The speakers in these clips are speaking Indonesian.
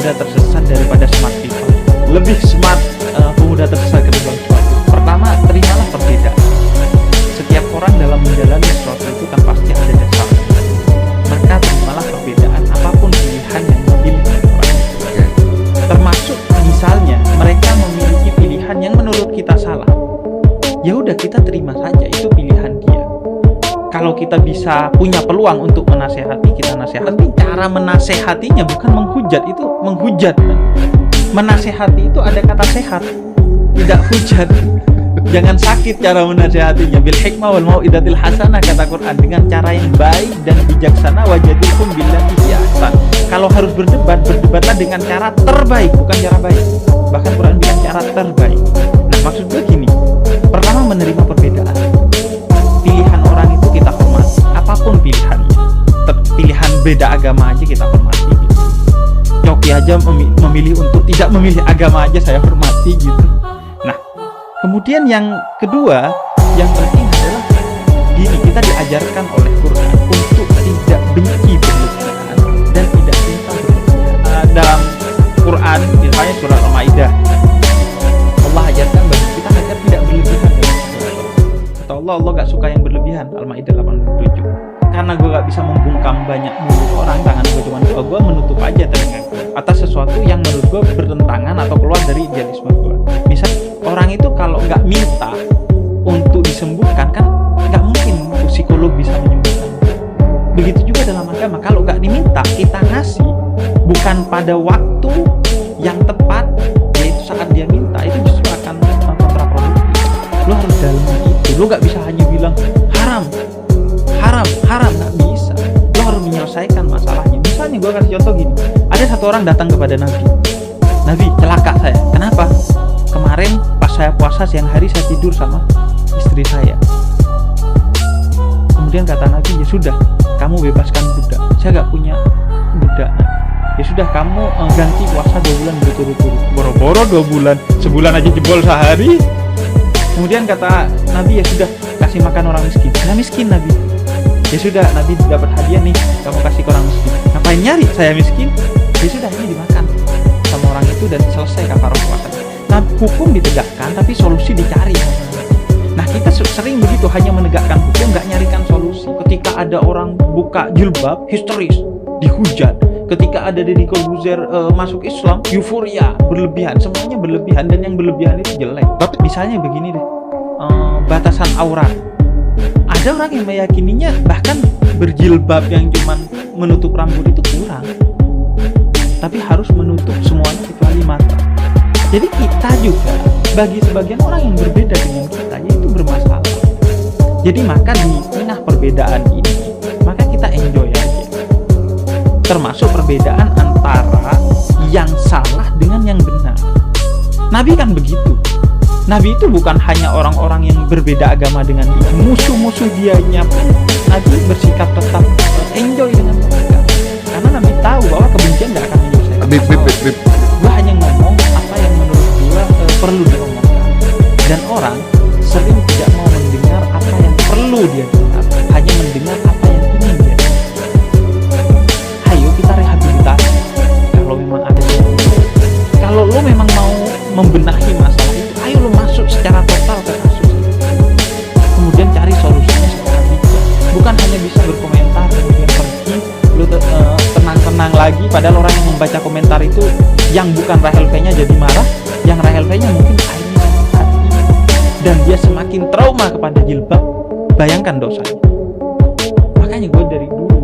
pemuda tersesat daripada smart people. Lebih smart pemuda tersesat ketimbang suatu. Pertama, terimalah perbedaan. Setiap orang dalam menjalani sesuatu itu kan pasti ada dasarnya. Maka terimalah perbedaan apapun pilihan yang dimiliki orang. Termasuk misalnya mereka memiliki pilihan yang menurut kita salah. Ya udah, kita terima saja, itu pilihan dia. Kalau kita bisa punya peluang untuk menasehati, kita nasehati. Cara menasehatinya bukan menghujat, itu menghujat. Menasehati itu ada kata sehat, tidak hujat. Jangan sakit cara menasehatinya. Bil hikmah wal mau'izatil hasanah, kata Quran, dengan cara yang baik dan bijaksana. Wajadilhum billati hiya ahsan. Kalau harus berdebat, berdebatlah dengan cara terbaik, bukan cara baik. Bahkan Quran bilang cara terbaik. Nah, maksud gue gini. Pertama, menerima perbedaan. Pilihan orang itu kita hormati, apapun pilihannya. Pilihan beda agama aja kita hormati gitu. Coki aja memilih untuk tidak memilih agama aja saya hormati gitu. Nah, kemudian yang kedua, yang penting adalah gini, kita diajarkan oleh Quran untuk tidak benci berlebihan dan tidak cinta berlebihan. Dalam Quran, misalnya surah Al-Maidah, Allah ajarkan bagi kita agar tidak berlebihan. Kata Allah gak suka yang berlebihan. Al-Maidah 87. Karena gue gak bisa membungkam banyak mulut orang, tangan gue cuma dua, gue menutup aja telinga atas sesuatu yang menurut gue bertentangan atau keluar dari idealisme gue. Misal orang itu kalau gak minta untuk disembuhkan, kan gak mungkin psikolog bisa menyembuhkan. Begitu juga dalam agama, kalau gak diminta, kita ngasih bukan pada waktu yang tepat, yaitu saat dia minta, itu justru akan kontraproduktif. Lo harus dalam itu, lo gak bisa hanya bilang haram, gak bisa. Lo harus menyelesaikan masalahnya. Misalnya gue kasih contoh gini, ada satu orang datang kepada Nabi, celaka saya, kenapa? Kemarin pas saya puasa siang hari saya tidur sama istri saya. Kemudian kata Nabi, ya sudah, kamu bebaskan budak, saya gak punya budak. Ya sudah, kamu ganti puasa 2 bulan berturut-turut. Boro-boro 2 bulan, sebulan aja jebol sehari. Kemudian kata Nabi, ya sudah, kasih makan orang miskin. Saya miskin Nabi. Ya sudah, Nabi dapat hadiah nih, kamu kasih ke orang miskin. Ngapain nyari saya miskin? Ya sudah, ini dimakan sama orang itu dan selesai kafarah puasa. Nah, hukum ditegakkan tapi solusi dicari. Nah, kita sering begitu, hanya menegakkan hukum, nggak nyarikan solusi. Ketika ada orang buka jilbab, histeris, dihujat. Ketika ada Deddy Corbuzier masuk Islam, euforia, berlebihan, semuanya berlebihan, dan yang berlebihan itu jelek. Tapi misalnya begini deh, batasan aurat. Ada orang yang meyakininya bahkan berjilbab yang cuman menutup rambut itu kurang, tapi harus menutup semuanya kecuali mata. Jadi kita juga, bagi sebagian orang yang berbeda dengan kita, yaitu bermasalah. Jadi maka di tengah perbedaan ini, maka kita enjoy aja. Termasuk perbedaan antara yang salah dengan yang benar. Nabi kan begitu. Nabi itu bukan hanya orang-orang yang berbeda agama dengan dia, musuh-musuh dianya pun Nabi bersikap tetap enjoy dengan mereka. Karena Nabi tahu bahwa kebencian gak akan menyelesaikan masalah. Gue hanya ngomong apa yang menurut gue perlu diomongkan. Dan orang sering tidak mau mendengar apa yang perlu dia dengar, hanya mendengar apa yang ingin dia dengar. Ayo kita rehabilitasi kalau memang ada yang kalau lo memang mau membenahi masalah itu, ayo lo masuk secara total ke kasus itu. Kemudian cari solusinya secara bijak. Bukan hanya bisa berkomentar kemudian pergi lo tenang-tenang lagi, padahal orang yang membaca komentar itu yang bukan Rahel V-nya jadi marah, yang Rahel V-nya mungkin akhirnya sakit hati dan dia semakin trauma kepada jilbab. Bayangkan dosanya. Makanya gue dari dulu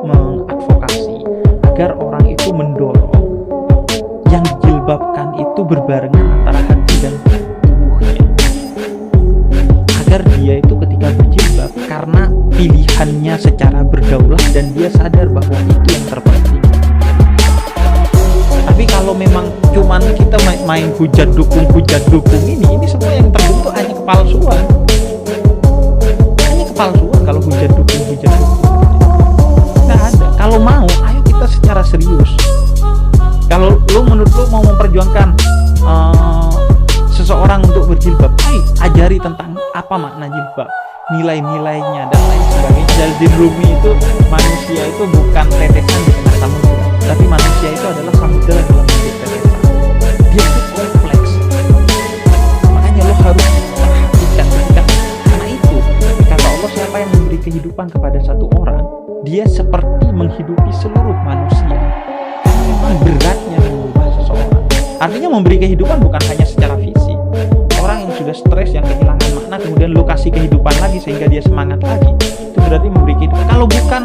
mengadvokasi agar orang itu mendorong yang dijilbabkan itu berbarengan antara hati dan tubuhnya, agar dia itu ketika berjilbab karena pilihannya secara berdaulat dan dia sadar bahwa itu yang terpenting. Tapi kalau memang cuman kita main hujat dukung ini semua yang terbentuk hanya kepalsuan kalau hujat dukung nggak ada. Kalau mau, ayo kita secara serius. Kalau lo menurut lo mau memperjuangkan seseorang untuk berjilbab, ajari tentang apa makna jilbab, nilai-nilainya dan lain sebagainya. Dari Rumi itu, manusia itu bukan tetesan di tengah samudera, tapi manusia itu adalah samudera dia seperti menghidupi seluruh manusia. Karena memang beratnya mengubah seseorang. Artinya memberi kehidupan bukan hanya secara fisik. Orang yang sudah stres, yang kehilangan makna, kemudian lu kasih kehidupan lagi sehingga dia semangat lagi, itu berarti memberi kehidupan. Kalau bukan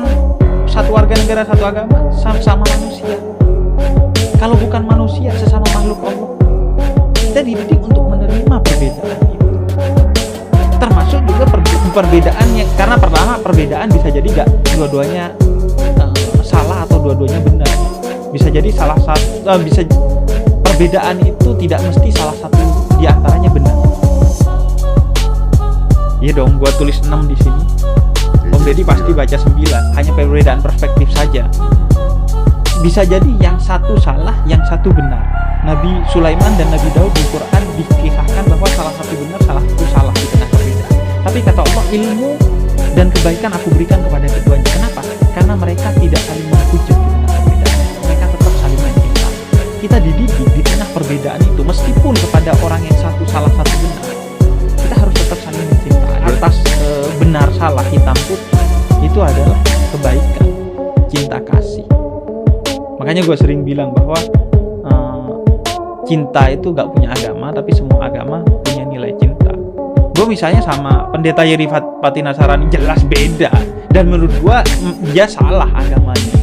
satu warga negara, satu agama, sama manusia. Kalau bukan manusia, sesama makhluk Allah, kita dididik untuk menerima perbedaan itu. Termasuk juga perbedaannya, karena pertama perbedaan bisa jadi gak dua-duanya salah atau dua-duanya benar. Bisa jadi salah satu, perbedaan itu tidak mesti salah satu di antaranya benar. Iya dong, gua tulis 6 di sini. Om Deddy pasti baca 9, hanya perbedaan perspektif saja. Bisa jadi yang satu salah, yang satu benar. Nabi Sulaiman dan Nabi Daud di Quran dikisahkan bahwa salah satu benar, salah satu salah di tengah perbedaan. Tapi kata Allah, ilmu dan kebaikan aku berikan kepada keduanya. Kenapa? Karena mereka tidak saling menghujat di tengah perbedaan. Mereka tetap saling mencinta. Kita dididik di tengah perbedaan itu, meskipun kepada orang yang satu salah satu benar, kita harus tetap saling mencinta. Atas benar salah hitam putih itu adalah kebaikan, cinta kasih. Makanya gue sering bilang bahwa cinta itu gak punya agama, tapi semua agama punya nilai cinta. Gue misalnya sama pendeta Yeri Fatih Nasarani jelas beda, dan menurut gue dia salah agamanya.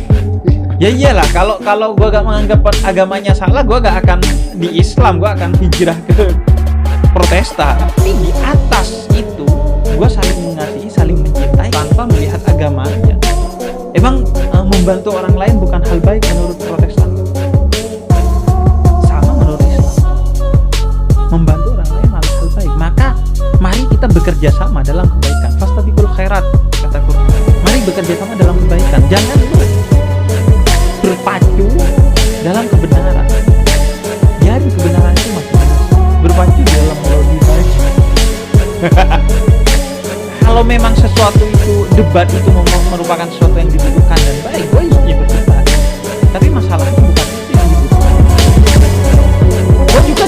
Ya iyalah, kalau gue gak menganggap agamanya salah, gue gak akan di Islam, gue akan hijrah ke Protestan. Tapi di atas itu gue saling mengasihi, saling mencintai tanpa melihat agamanya. Emang membantu orang lain bukan hal baik menurut Protestan? Sama menurut Islam. Membantu orang lain malah hal baik. Maka mari kita bekerja sama dalam kebaikan. Fastabiqul khairat, kata Quran. Mari bekerja sama dalam kebaikan. Jangan berpacu dalam kebenaran. Jadi kebenaran itu masih berpacu dalam melodi saja. Kalau memang sesuatu itu, debat itu merupakan sesuatu yang dibutuhkan dan baik, gue iya berdebat. Tapi masalahnya bukan itu yang dibutuhkan. Gue juga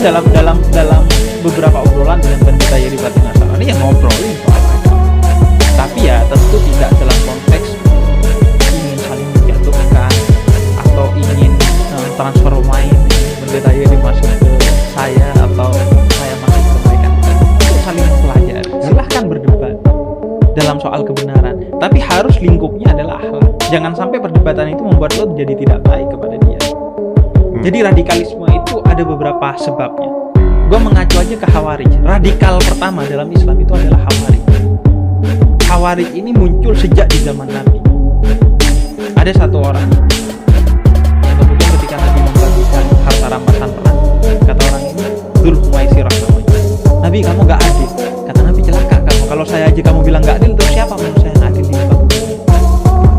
dalam beberapa obrolan dengan pendeta Yeri Fatih Nasarani yang ngobrolin soal agama. Tapi ya tentu tidak dalam konteks ingin saling menjatuhkan atau ingin transfer main pendeta Yeri masuk ke saya atau saya masuk ke mereka. Itu saling mempelajari. Silahkan berdebat dalam soal kebenaran, tapi harus lingkupnya adalah akhlak. Jangan sampai perdebatan itu membuat lo jadi tidak baik kepada dia. Jadi radikalisme itu ada beberapa sebabnya. Gue mengacu aja ke Khawarij. Radikal pertama dalam Islam itu adalah Khawarij. Khawarij ini muncul sejak di zaman Nabi. Ada satu orang yang kemudian ketika Nabi membagikan harta rampasan perang, kata orang ini, Dzul Khuwaisirah namanya. Nabi, kamu gak adil. Kata Nabi, celaka kamu. Kalau saya aja kamu bilang gak adil, terus siapa manusia yang adil di muka bumi?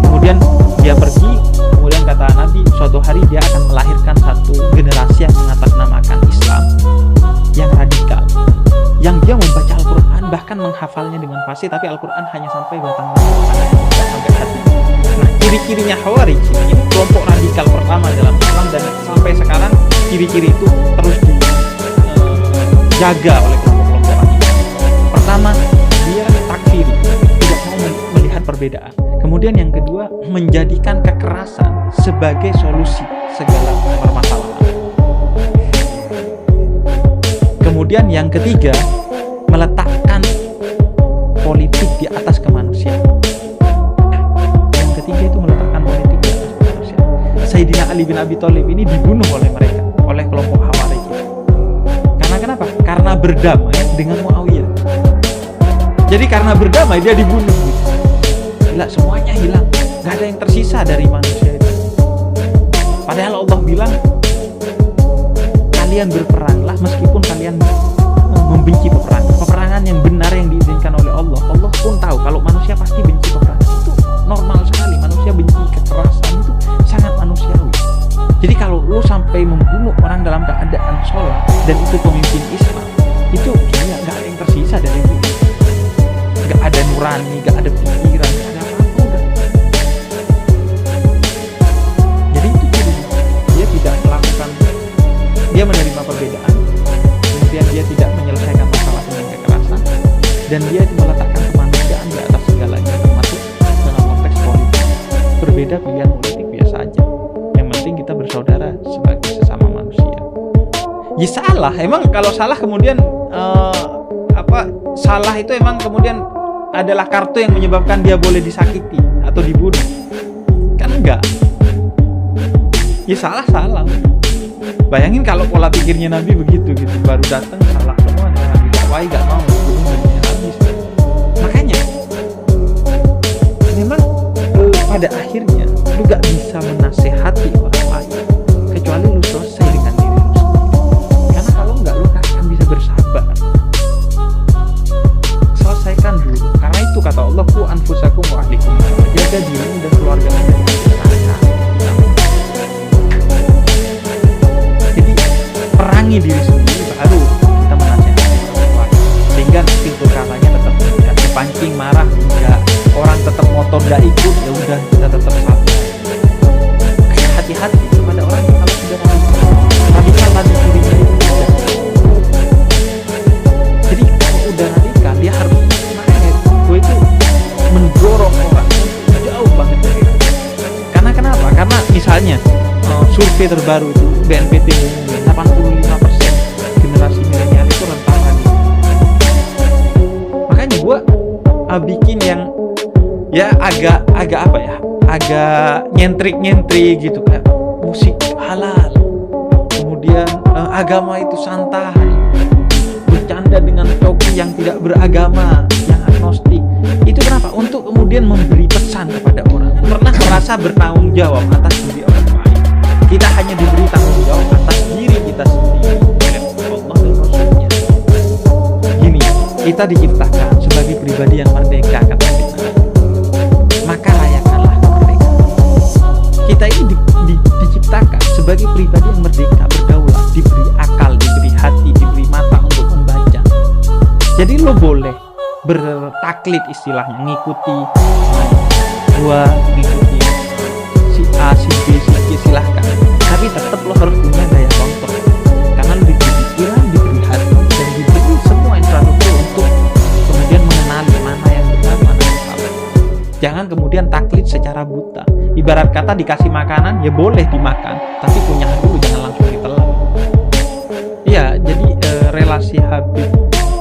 Kemudian dia pergi. Kemudian kata Nabi, suatu hari dia akan melahirkan satu generasi yang mengatasnamakan Islam yang radikal, yang dia membaca Al-Quran, bahkan menghafalnya dengan fasih, tapi Al-Quran hanya sampai batang tidak sampai hati. Nah, ciri-cirinya Khawarij ini kelompok radikal pertama dalam Islam, dan sampai sekarang ciri-ciri itu terus dijaga oleh kelompok-kelompok radikal. Pertama, dia takfiri, tidak mau melihat perbedaan. Kemudian yang kedua, menjadikan kekerasan sebagai solusi segala permasalahan. Kemudian yang ketiga, meletakkan politik di atas kemanusiaan. Yang ketiga itu meletakkan politik di atas kemanusiaan. Sayyidina Ali bin Abi Thalib ini dibunuh oleh mereka, oleh kelompok Khawarij. Karena kenapa? Karena berdamai dengan Muawiyah. Jadi karena berdamai dia dibunuh. Gila, semuanya hilang, gak ada yang tersisa dari manusia itu. Padahal Allah bilang, kalian berperanglah meskipun kalian membenci peperangan. Peperangan yang benar yang diizinkan oleh Allah. Allah pun tahu kalau manusia pasti benci peperangan. Itu normal sekali. Manusia benci kekerasan, itu sangat manusiawi. Jadi kalau lu sampai membunuh orang dalam keadaan sholat dan itu pemimpin Islam, itu gila, gak ada yang tersisa dari itu. Gak ada nurani, gak ada pikiran, gak ada apapun. Jadi itu dia tidak melakukan, dia menerima perbedaan, kemudian dia tidak menyelesaikan masalah dengan kekerasan, dan dia meletakkan kemanusiaan di atas segalanya, termasuk dalam konteks politik. berbeda pilihan politik biasa aja. Yang penting kita bersaudara sebagai sesama manusia. Ya salah, emang kalau salah kemudian salah itu emang kemudian adalah kartu yang menyebabkan dia boleh disakiti atau dibunuh? Kan enggak. Ya salah. Bayangin kalau pola pikirnya Nabi begitu gitu, baru datang salah semua, Nabi dakwai gak mau bunuh Nabi habis. Makanya memang pada akhirnya lu gak bisa menasehati orang lain kecuali lu selesai dengan diri lu sendiri. Karena kalau enggak lu gak akan bisa bersabar. Selesaikan dulu. Karena itu kata Allah, ku anfusakum wa ahlikum, jaga dirimu dan keluargamu dari neraka. Jadi perangi diri sendiri baru kita menasehati orang lain. Sehingga pintu katanya tetap tidak dipancing marah, enggak. Orang tetap motor enggak ikut, ya udah kita tetap sabar. Kayak hati-hati kepada orang yang kalau sudah radikal pada dirinya itu tidak. Jadi kalau udah radikal dia harus gue itu mendorong orang jauh banget dari radikal. Karena kenapa? Karena misalnya survei terbaru itu BNPT ngumumin 85% generasi milenial itu rentan radikal. Makanya gue bikin yang ya agak apa ya, agak nyentrik gitu, kayak musik halal, kemudian agama itu santai, bercanda dengan tokoh yang tidak beragama, yang agnostik. Itu kenapa? Untuk kemudian memberi pesan kepada orang, pernah merasa bertanggung jawab atas diri orang lain. Kita hanya diberi tanggung jawab atas diri kita sendiri oleh Allah dan Rasulnya. Gini, kita diciptakan sebagai pribadi yang merdeka, kata kita. Maka layakkanlah kemerdekaan. Kita ini diciptakan sebagai pribadi yang merdeka, berdaulat, diberi akal, diberi hati, diberi mata untuk membaca. Jadi lo boleh bertaklid istilahnya, ngikuti gua, ngikuti si A, si B, si C, silahkan. Tapi tetap lo harus punya daya kontrol. Karena lo diberi pikiran, diberi hati, dan diberi semua infrastruktur untuk kemudian mengenali mana yang benar, mana yang salah. Jangan kemudian taklid secara buta. Ibarat kata dikasih makanan, ya boleh dimakan, tapi punya dulu, jangan langsung ditelan. Iya, jadi relasi Habib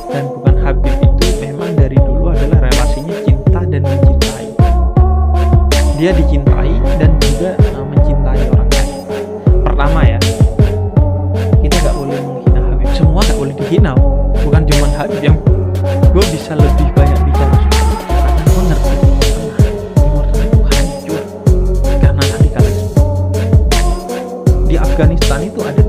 dan bukan Habib itu memang dari dulu adalah relasinya cinta dan mencintai. Dia dicintai dan juga mencintai orang lain. Pertama ya, kita gak boleh menghina Habib. Semua gak boleh dihina, bukan cuma Habib yang gue bisa lebih banyak bicara karena gue ngerti Timur Tengah itu hancur karena radikalisme. Di Afghanistan itu ada